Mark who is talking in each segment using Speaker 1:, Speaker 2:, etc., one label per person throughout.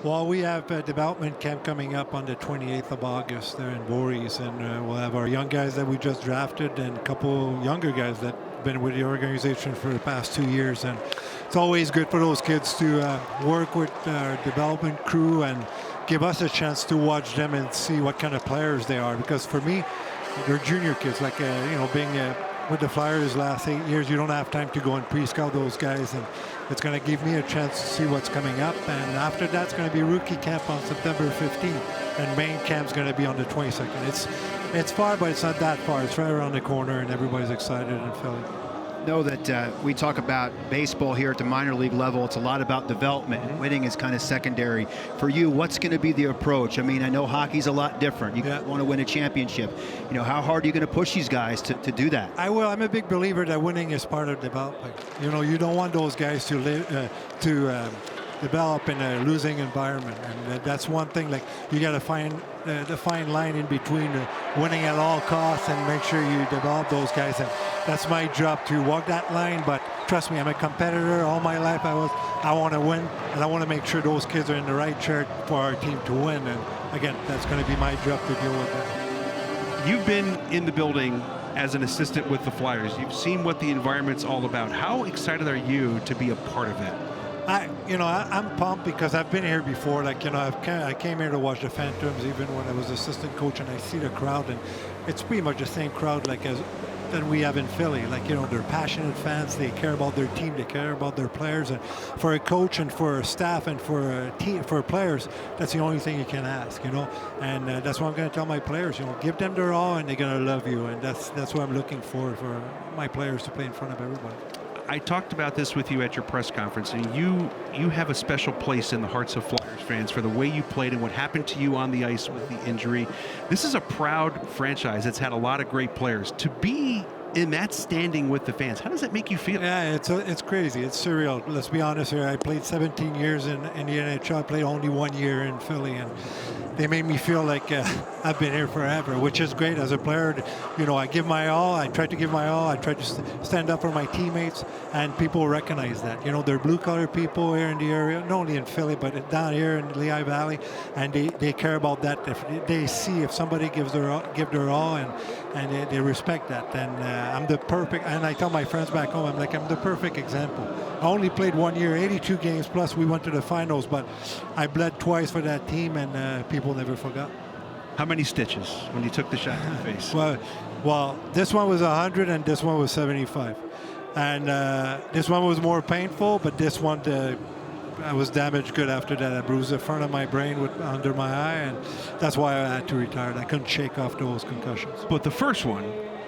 Speaker 1: Well, we have a development camp coming up on the 28th of August there in Voorhees, and we'll have our young guys that we just drafted and a couple younger guys that have been with the organization for the past 2 years. And it's always good for those kids to work with our development crew and give us a chance to watch them and see what kind of players they are. Because for me, they're junior kids, like, being with the Flyers last 8 years, you don't have time to go and pre-scout those guys, and it's going to give me a chance to see what's coming up. And after that, it's going to be rookie camp on September 15th, and main camp's going to be on the 22nd. It's far, but it's not that far. It's right around the corner, and everybody's excited in Philly.
Speaker 2: Know that we talk about baseball here at the minor league level. It's a lot about development, and winning is kind of secondary. For you, what's going to be the approach? I mean, I know hockey's a lot different. You want to win a championship. How hard are you going to push these guys to do that?
Speaker 1: I will. I'm a big believer that winning is part of development. You don't want those guys to develop in a losing environment, and that's one thing. Like, you got to find the fine line in between winning at all costs and make sure you develop those guys. And that's my job, to walk that line. But trust me, I'm a competitor. All my life I want to win, and I want to make sure those kids are in the right shirt for our team to win. And again, that's going to be my job to deal with that.
Speaker 3: You've been in the building as an assistant with the Flyers. You've seen what the environment's all about. How excited are you to be a part of it?
Speaker 1: I'm pumped because I've been here before. I came here to watch the Phantoms even when I was assistant coach, and I see the crowd, and it's pretty much the same crowd than we have in Philly. They're passionate fans. They care about their team. They care about their players. And for a coach and for staff and for a team, for players, that's the only thing you can ask. And that's what I'm going to tell my players. Give them their all, and they're going to love you. And that's what I'm looking for my players to play in front of everybody.
Speaker 3: I talked about this with you at your press conference, and you have a special place in the hearts of Flyers fans for the way you played and what happened to you on the ice with the injury. This is a proud franchise that's had a lot of great players. To be in that standing with the fans, how does that make you feel?
Speaker 1: Yeah, it's crazy. It's surreal. Let's be honest here. I played 17 years in the NHL. I played only 1 year in Philly, and they made me feel like I've been here forever, which is great. As a player, I give my all. I try to give my all. I try to stand up for my teammates, and people recognize that. They're blue-collar people here in the area, not only in Philly, but down here in the Lehigh Valley, and they care about that. If they see if somebody give their all, and they respect that, then I'm the perfect. And I tell my friends back home, I'm the perfect example. I only played 1 year, 82 games, plus we went to the finals, but I bled twice for that team, and people never forgot.
Speaker 3: How many stitches when you took the shot in the face?
Speaker 1: Well, this one was 100 and this one was 75. And this one was more painful, but this one, I was damaged good after that. I bruised the front of my brain under my eye, and that's why I had to retire. I couldn't shake off those concussions.
Speaker 3: But the first one,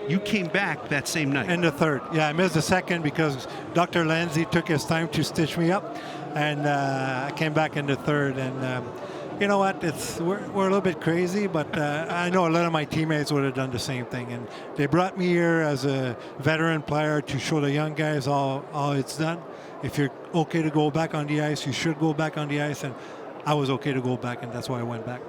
Speaker 3: you came back that same night.
Speaker 1: In the third. Yeah, I missed the second because Dr. Lindsay took his time to stitch me up, and I came back in the third. And you know what? We're a little bit crazy, but I know a lot of my teammates would have done the same thing. And they brought me here as a veteran player to show the young guys all it's done. If you're okay to go back on the ice, you should go back on the ice. And I was okay to go back, and that's why I went back.